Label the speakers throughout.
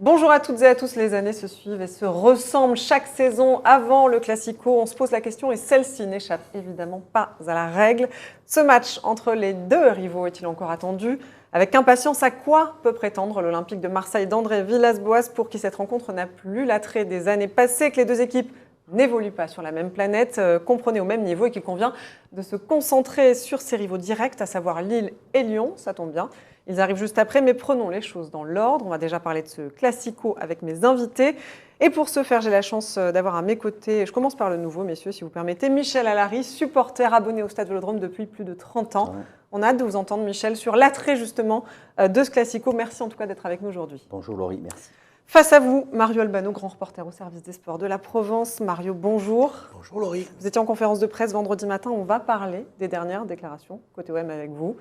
Speaker 1: Bonjour à toutes et à tous, les années se suivent et se ressemblent chaque saison. Avant le Classico, on se pose la question et celle-ci n'échappe évidemment pas à la règle. Ce match entre les deux rivaux est-il encore attendu? Avec impatience, à quoi peut prétendre l'Olympique de Marseille d'André Villas-Boas pour qui cette rencontre n'a plus l'attrait des années passées, que les deux équipes n'évoluent pas sur la même planète, comprenez au même niveau et qu'il convient de se concentrer sur ses rivaux directs, à savoir Lille et Lyon, ça tombe bien. Ils arrivent juste après, mais prenons les choses dans l'ordre. On va déjà parler de ce Classico avec mes invités. Et pour ce faire, j'ai la chance d'avoir à mes côtés, je commence par le nouveau, messieurs, si vous permettez, Michel Allary, supporter abonné au Stade Vélodrome depuis plus de 30 ans. On a hâte de vous entendre, Michel, sur l'attrait justement de ce Classico. Merci en tout cas d'être avec nous aujourd'hui.
Speaker 2: Bonjour Laurie, merci.
Speaker 1: Face à vous, Mario Albano, grand reporter au service des sports de la Provence. Mario, bonjour.
Speaker 3: Bonjour Laurie.
Speaker 1: Vous étiez en conférence de presse vendredi matin. On va parler des dernières déclarations côté OM avec vous.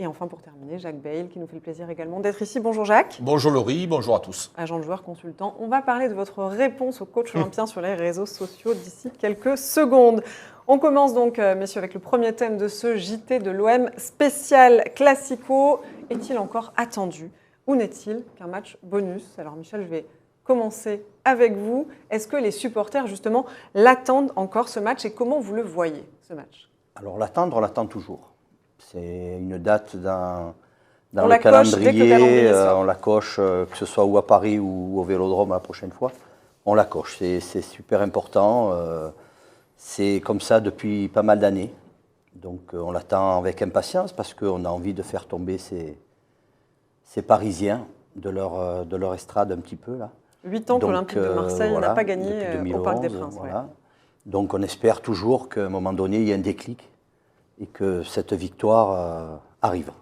Speaker 1: Et enfin, pour terminer, Jacques Bayle, qui nous fait le plaisir également d'être ici. Bonjour Jacques.
Speaker 4: Bonjour Laurie, bonjour à tous.
Speaker 1: Agent de joueur, consultant. On va parler de votre réponse au coach olympien sur les réseaux sociaux d'ici quelques secondes. On commence donc, messieurs, avec le premier thème de ce JT de l'OM spécial Classico. Est-il encore attendu ou n'est-il qu'un match bonus? Alors Michel, je vais commencer avec vous. Est-ce que les supporters, justement, l'attendent encore ce match et comment vous le voyez, ce match?
Speaker 2: Alors l'attendre, on l'attend toujours. C'est une date dans
Speaker 1: on
Speaker 2: le calendrier,
Speaker 1: on
Speaker 2: la coche, que ce soit ou à Paris ou au Vélodrome la prochaine fois. On la coche, c'est super important. C'est comme ça depuis pas mal d'années. Donc on l'attend avec impatience parce qu'on a envie de faire tomber ces Parisiens de leur estrade un petit peu là.
Speaker 1: 8 ans que l'Olympique de Marseille n'a pas gagné 2011, au Parc des Princes.
Speaker 2: Voilà.
Speaker 1: Ouais.
Speaker 2: Donc on espère toujours qu'à un moment donné, il y ait un déclic et que cette victoire arrive.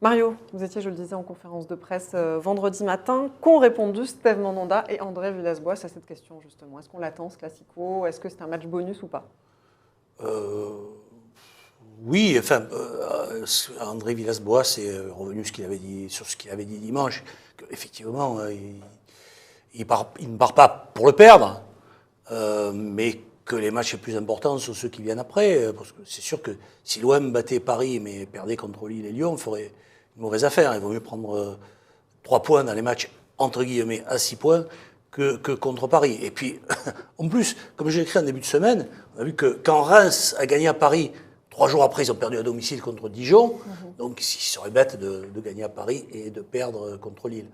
Speaker 1: Mario, vous étiez, je le disais, en conférence de presse vendredi matin. Qu'ont répondu Steve Mandanda et André Villas-Boas à cette question, justement? Est-ce qu'on l'attend, ce Classico? Est-ce que c'est un match bonus ou pas?
Speaker 3: Oui, enfin, André Villas-Boas est revenu sur ce qu'il avait dit dimanche. Effectivement, il ne part pas pour le perdre, mais que les matchs les plus importants sont ceux qui viennent après. Parce que c'est sûr que si l'OM battait Paris mais perdait contre Lille et Lyon, on ferait une mauvaise affaire. Il vaut mieux prendre 3 points dans les matchs, entre guillemets, à 6 points que contre Paris. Et puis, en plus, comme j'ai écrit en début de semaine, on a vu que quand Reims a gagné à Paris, 3 jours après, ils ont perdu à domicile contre Dijon. Donc, il serait bête de gagner à Paris et de perdre contre Lille.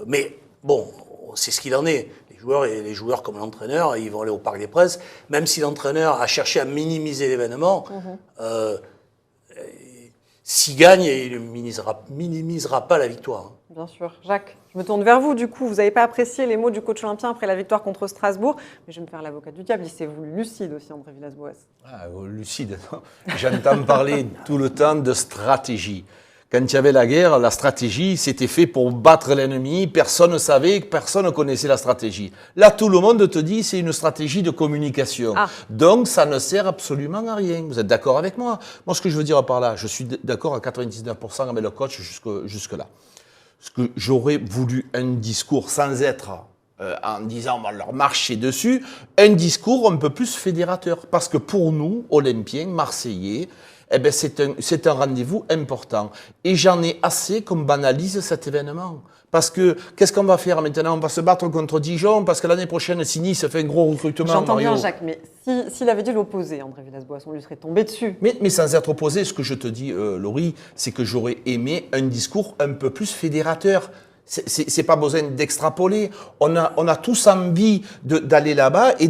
Speaker 3: Mais bon, c'est ce qu'il en est. Les joueurs comme l'entraîneur, ils vont aller au Parc des Princes. Même si l'entraîneur a cherché à minimiser l'événement, s'il gagne, il ne minimisera pas la victoire.
Speaker 1: Bien sûr. Jacques, je me tourne vers vous. Du coup, vous n'avez pas apprécié les mots du coach olympien après la victoire contre Strasbourg. Mais je vais me faire l'avocat du diable. Il s'est voulu lucide aussi, André Villas-Boas.
Speaker 4: Lucide. J'entends parler tout le temps de stratégie. Quand il y avait la guerre, la stratégie, c'était fait pour battre l'ennemi. Personne ne savait, personne ne connaissait la stratégie. Là, tout le monde te dit c'est une stratégie de communication. Donc, ça ne sert absolument à rien. Vous êtes d'accord avec moi? Moi, ce que je veux dire par là, je suis d'accord à 99% avec le coach jusque-là. Ce que j'aurais voulu un discours sans être en disant on va leur marcher dessus, un discours un peu plus fédérateur. Parce que pour nous, Olympiens, Marseillais, eh ben c'est un rendez-vous important. Et j'en ai assez qu'on banalise cet événement. Parce que, qu'est-ce qu'on va faire maintenant? On va se battre contre Dijon, parce que l'année prochaine, si Nice fait un gros recrutement.
Speaker 1: J'entends bien, Jacques, mais s'il avait dû l'opposer, André Villas-Boas, on lui serait tombé dessus.
Speaker 4: Mais sans être opposé, ce que je te dis, Laurie, c'est que j'aurais aimé un discours un peu plus fédérateur. C'est pas besoin d'extrapoler. On a tous envie d'aller là-bas et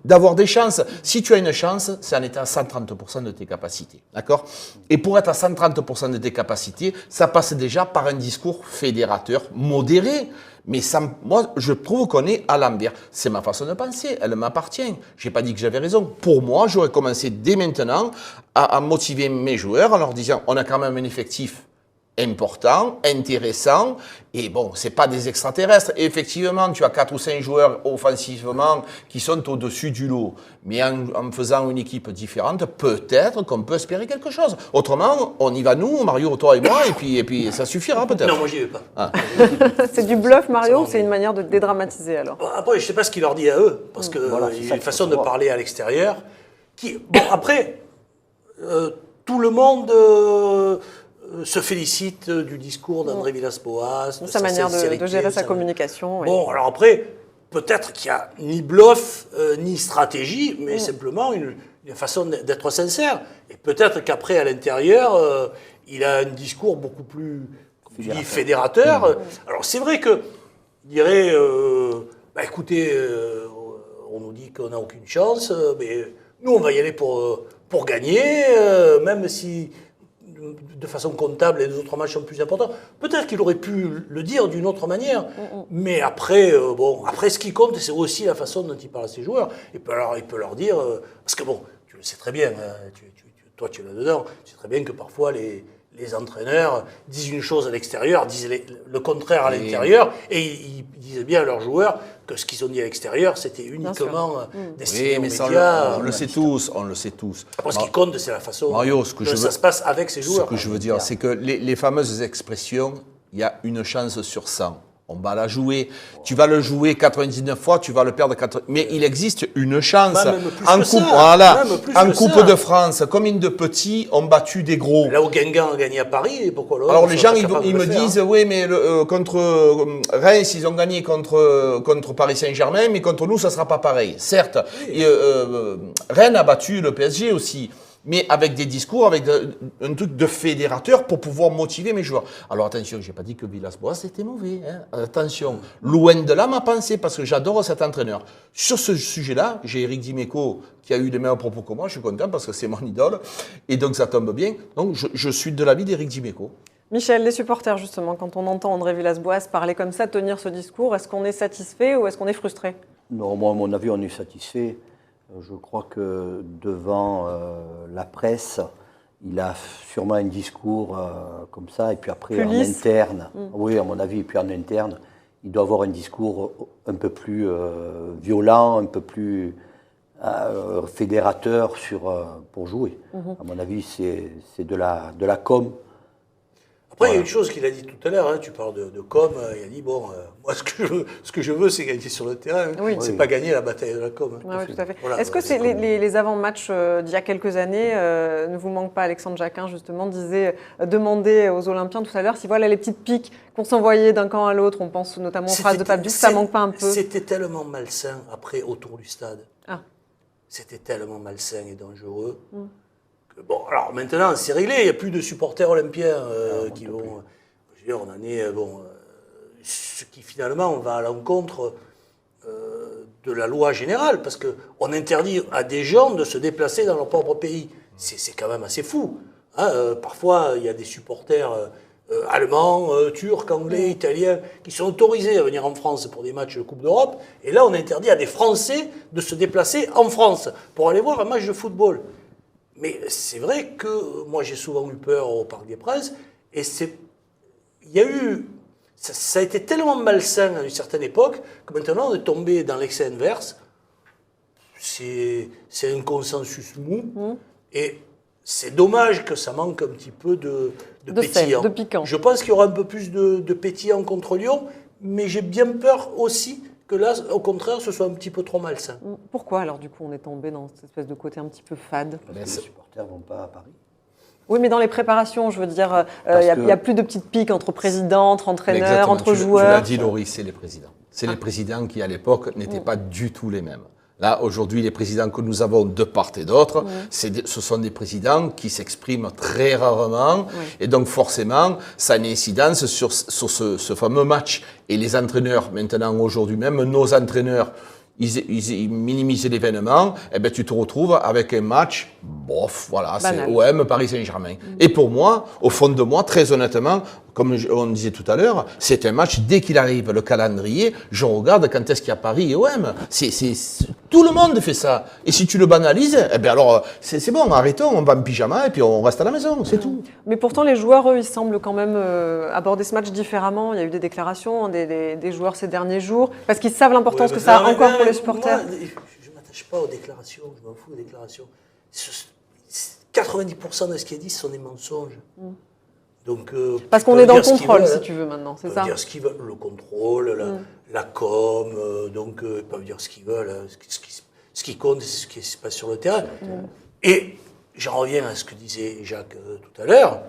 Speaker 4: d'avoir des chances. Si tu as une chance, c'est en étant à 130% de tes capacités. D'accord? Et pour être à 130% de tes capacités, ça passe déjà par un discours fédérateur modéré. Mais moi, je trouve qu'on est à l'envers. C'est ma façon de penser, elle m'appartient. J'ai pas dit que j'avais raison. Pour moi, j'aurais commencé dès maintenant à motiver mes joueurs en leur disant on a quand même un effectif important, intéressant, et bon, c'est pas des extraterrestres. Et effectivement, tu as 4 ou 5 joueurs offensivement qui sont au-dessus du lot. Mais en faisant une équipe différente, peut-être qu'on peut espérer quelque chose. Autrement, on y va nous, Mario, toi et moi, et puis ça suffira peut-être.
Speaker 3: Non, moi j'y vais pas.
Speaker 1: C'est du bluff, Mario, ou c'est une manière de dédramatiser alors?
Speaker 3: Après, je sais pas ce qu'il leur dit à eux, parce que il y a une façon de parler à l'extérieur. Bon, après, tout le monde se félicite du discours d'André Villas-Boas, de
Speaker 1: sa manière
Speaker 3: sincérité,
Speaker 1: de gérer sa communication. Oui.
Speaker 3: Bon, alors après, peut-être qu'il n'y a ni bluff, ni stratégie, mais simplement une façon d'être sincère. Et peut-être qu'après, à l'intérieur, il a un discours beaucoup plus, comme tu dis, fédérateur. Alors c'est vrai que, il dirait, écoutez, on nous dit qu'on n'a aucune chance, mais nous, on va y aller pour gagner, même si de façon comptable les autres matchs sont plus importants. Peut-être qu'il aurait pu le dire d'une autre manière, mais après, après ce qui compte, c'est aussi la façon dont il parle à ses joueurs. Il peut leur dire, parce que bon, tu le sais très bien, hein, toi tu es là-dedans, tu sais très bien que parfois les entraîneurs disent une chose à l'extérieur, disent le contraire à l'intérieur, et ils disent bien à leurs joueurs que ce qu'ils ont dit à l'extérieur, c'était uniquement destiné aux médias.
Speaker 4: On le sait tous, on le sait tous.
Speaker 3: Après, ce qui compte, c'est la façon
Speaker 4: Mario,
Speaker 3: dont ça se passe avec ces joueurs.
Speaker 4: Ce que je veux dire, c'est que les fameuses expressions, il y a une chance sur 100. On va la jouer. Tu vas le jouer 99 fois, tu vas le perdre 80. Mais il existe une chance. En Coupe de France, combien de petits ont battu des gros?
Speaker 3: Là où Guingamp a gagné à Paris, et pourquoi l'autre?
Speaker 4: Alors les gens, ils me disent, oui, mais contre Reims, ils ont gagné contre Paris Saint-Germain, mais contre nous, ça ne sera pas pareil. Certes, Rennes a battu le PSG aussi. Mais avec des discours, avec un truc de fédérateur pour pouvoir motiver mes joueurs. Alors attention, je n'ai pas dit que Villas-Boas était mauvais. Hein. Attention, loin de là ma pensée, parce que j'adore cet entraîneur. Sur ce sujet-là, j'ai Éric Dimeco qui a eu les mêmes propos que moi, je suis content parce que c'est mon idole. Et donc ça tombe bien. Donc je suis de l'avis d'Éric Dimeco.
Speaker 1: Michel, les supporters justement, quand on entend André Villas-Boas parler comme ça, tenir ce discours, est-ce qu'on est satisfait ou est-ce qu'on est frustré?
Speaker 2: Non, moi, à mon avis, on est satisfait. Je crois que devant la presse, il a sûrement un discours comme ça, et puis après en interne, oui, à mon avis, et puis en interne, il doit avoir un discours un peu plus violent, un peu plus fédérateur pour jouer. À mon avis, c'est de la com.
Speaker 3: Après, il y a une chose qu'il a dit tout à l'heure, hein, tu parles de com, il a dit, bon, moi ce que je veux, c'est gagner sur le terrain, c'est pas gagner la bataille de la com.
Speaker 1: Oui, tout à fait.
Speaker 3: Voilà,
Speaker 1: est-ce que les avant-matchs d'il y a quelques années ne vous manquent pas? Alexandre Jacquin, justement, demandait aux Olympiens tout à l'heure si voilà les petites piques qu'on s'envoyait d'un camp à l'autre, on pense notamment aux phrases de Pape Diouf, ça manque pas un peu?
Speaker 3: C'était tellement malsain, après, autour du stade. C'était tellement malsain et dangereux. Bon, alors maintenant, c'est réglé, il n'y a plus de supporters olympiens qui vont... Je veux dire, on en est... ce qui finalement va à l'encontre de la loi générale, parce qu'on interdit à des gens de se déplacer dans leur propre pays. C'est quand même assez fou. Hein, parfois, il y a des supporters allemands, turcs, anglais, italiens, qui sont autorisés à venir en France pour des matchs de Coupe d'Europe, et là, on interdit à des Français de se déplacer en France pour aller voir un match de football. Mais c'est vrai que moi j'ai souvent eu peur au Parc des Princes et ça a été tellement malsain à une certaine époque que maintenant on est tombé dans l'excès inverse. C'est un consensus mou et c'est dommage que ça manque un petit peu de pétillant.
Speaker 1: De piquant.
Speaker 3: Je pense qu'il y aura un peu plus de pétillant contre Lyon, mais j'ai bien peur aussi que là, au contraire, ce soit un petit peu trop malsain.
Speaker 1: Pourquoi alors du coup on est tombé dans cette espèce de côté un petit peu fade?
Speaker 2: Parce que les supporters ne vont pas à Paris.
Speaker 1: Oui, mais dans les préparations, je veux dire, il n'y a plus de petites piques entre présidents, entre entraîneurs,
Speaker 4: exactement,
Speaker 1: entre joueurs.
Speaker 4: Tu l'as dit, Laurie, c'est les présidents. C'est les présidents qui, à l'époque, n'étaient pas du tout les mêmes. Là, aujourd'hui, les présidents que nous avons de part et d'autre, ce sont des présidents qui s'expriment très rarement. Et donc, forcément, ça a une incidence sur ce fameux match. Et les entraîneurs, maintenant, aujourd'hui, même nos entraîneurs, ils minimisent l'événement. Et ben, tu te retrouves avec un match, bof, voilà, c'est OM, Paris Saint-Germain. Et pour moi, au fond de moi, très honnêtement, comme on disait tout à l'heure, c'est un match, dès qu'il arrive le calendrier, je regarde quand est-ce qu'il y a Paris et OM. Tout le monde fait ça. Et si tu le banalises, eh bien alors, c'est bon, arrêtons, on va en pyjama et puis on reste à la maison, c'est tout.
Speaker 1: Mais pourtant, les joueurs, eux, ils semblent quand même aborder ce match différemment. Il y a eu des déclarations des joueurs ces derniers jours, parce qu'ils savent l'importance que ça a encore pour les supporters.
Speaker 3: Moi, je ne m'attache pas aux déclarations, je m'en fous des déclarations. 90% de ce qui est dit, ce sont des mensonges. Donc,
Speaker 1: parce qu'on est dans le contrôle, si tu veux, maintenant, c'est ça?
Speaker 3: Ils peuvent dire ce qu'ils veulent, le contrôle, la com, donc ils peuvent dire ce qu'ils veulent. Ce qui compte, c'est ce qui se passe sur le terrain. Et j'en reviens à ce que disait Jacques tout à l'heure,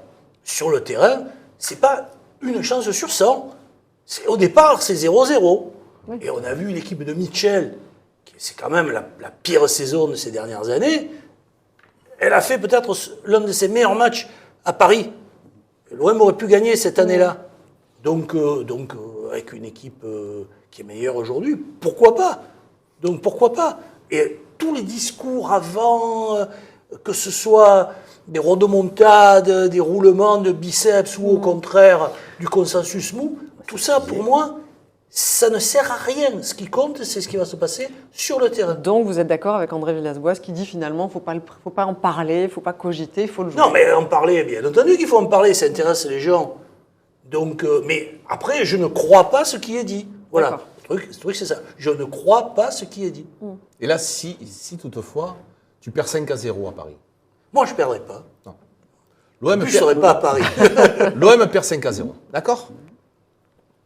Speaker 3: sur le terrain, c'est pas une chance sur 100. Au départ, c'est 0-0.
Speaker 1: Oui.
Speaker 3: Et on a vu l'équipe de Mitchell, c'est quand même la pire saison de ces dernières années. Elle a fait peut-être l'un de ses meilleurs matchs à Paris. L'OM aurait pu gagner cette année-là. Donc, avec une équipe qui est meilleure aujourd'hui, pourquoi pas? Donc pourquoi pas? Et tous les discours avant, que ce soit des rodomontades, des roulements de biceps ou au contraire du consensus mou, tout ça pour moi, ça ne sert à rien. Ce qui compte, c'est ce qui va se passer sur le terrain.
Speaker 1: Donc vous êtes d'accord avec André Villas-Boas qui dit finalement faut pas en parler, il faut pas cogiter, il faut le jouer.
Speaker 3: Non, mais en parler, bien entendu qu'il faut en parler, ça intéresse les gens. Donc, mais après, je ne crois pas ce qui est dit. Voilà,
Speaker 1: D'accord.
Speaker 3: le truc c'est ça. Je ne crois pas ce qui est dit.
Speaker 4: Et là, si toutefois, tu perds 5-0 à Paris.
Speaker 3: Moi, je ne perdrai pas.
Speaker 4: L'OM
Speaker 3: En plus, je ne serai pas à Paris.
Speaker 4: L'OM perd 5-0, d'accord?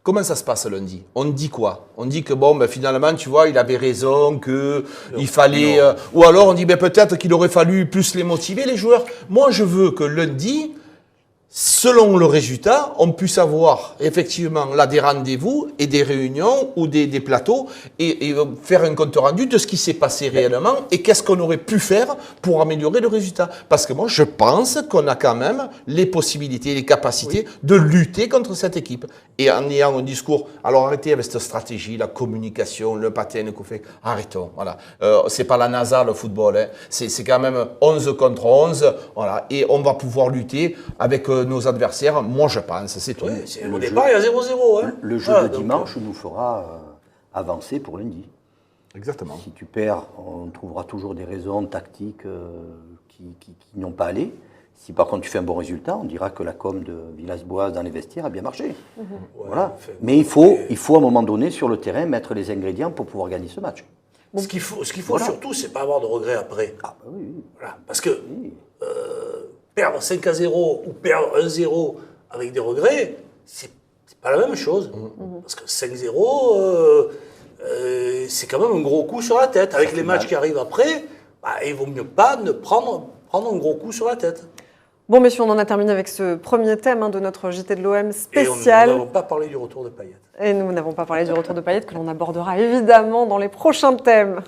Speaker 4: Comment ça se passe lundi? On dit quoi? On dit que bon, ben, finalement, tu vois, il avait raison, qu'il fallait... ou alors on dit ben, peut-être qu'il aurait fallu plus les motiver, les joueurs. Moi, je veux que lundi, selon le résultat, on puisse avoir effectivement là des rendez-vous et des réunions ou des plateaux et faire un compte rendu de ce qui s'est passé réellement et qu'est-ce qu'on aurait pu faire pour améliorer le résultat. Parce que moi, je pense qu'on a quand même les possibilités, les capacités de lutter contre cette équipe. Et en ayant un discours, alors arrêtez avec cette stratégie, la communication, le patin, le coup fait, arrêtons. Voilà. C'est pas la NASA le football, hein. C'est quand même 11 contre 11, voilà. Et on va pouvoir lutter avec nos adversaires, moi je pense, c'est tout.
Speaker 3: Oui, au départ, il y a 0-0. Hein.
Speaker 2: Le jeu
Speaker 3: Voilà,
Speaker 2: de dimanche nous fera avancer pour lundi.
Speaker 4: Exactement.
Speaker 2: Si tu perds, on trouvera toujours des raisons tactiques qui n'ont pas allé. Si par contre tu fais un bon résultat, on dira que la com de Villas-Boas dans les vestiaires a bien marché. Voilà. Mais il faut à un moment donné sur le terrain mettre les ingrédients pour pouvoir gagner ce match.
Speaker 3: Ce qu'il faut surtout, c'est pas avoir de regrets après.
Speaker 2: Ah bah oui.
Speaker 3: Voilà. Parce que perdre 5-0 ou perdre 1-0 avec des regrets, c'est pas la même chose. Parce que 5-0, c'est quand même un gros coup sur la tête. Avec les matchs qui arrivent après, bah, il vaut mieux pas ne prendre un gros coup sur la tête.
Speaker 1: Bon messieurs, on en a terminé avec ce premier thème de notre JT de l'OM
Speaker 3: Et
Speaker 1: spécial.
Speaker 3: nous n'avons pas parlé du retour de Payet.
Speaker 1: Et nous n'avons pas parlé du retour de Payet que l'on abordera évidemment dans les prochains thèmes.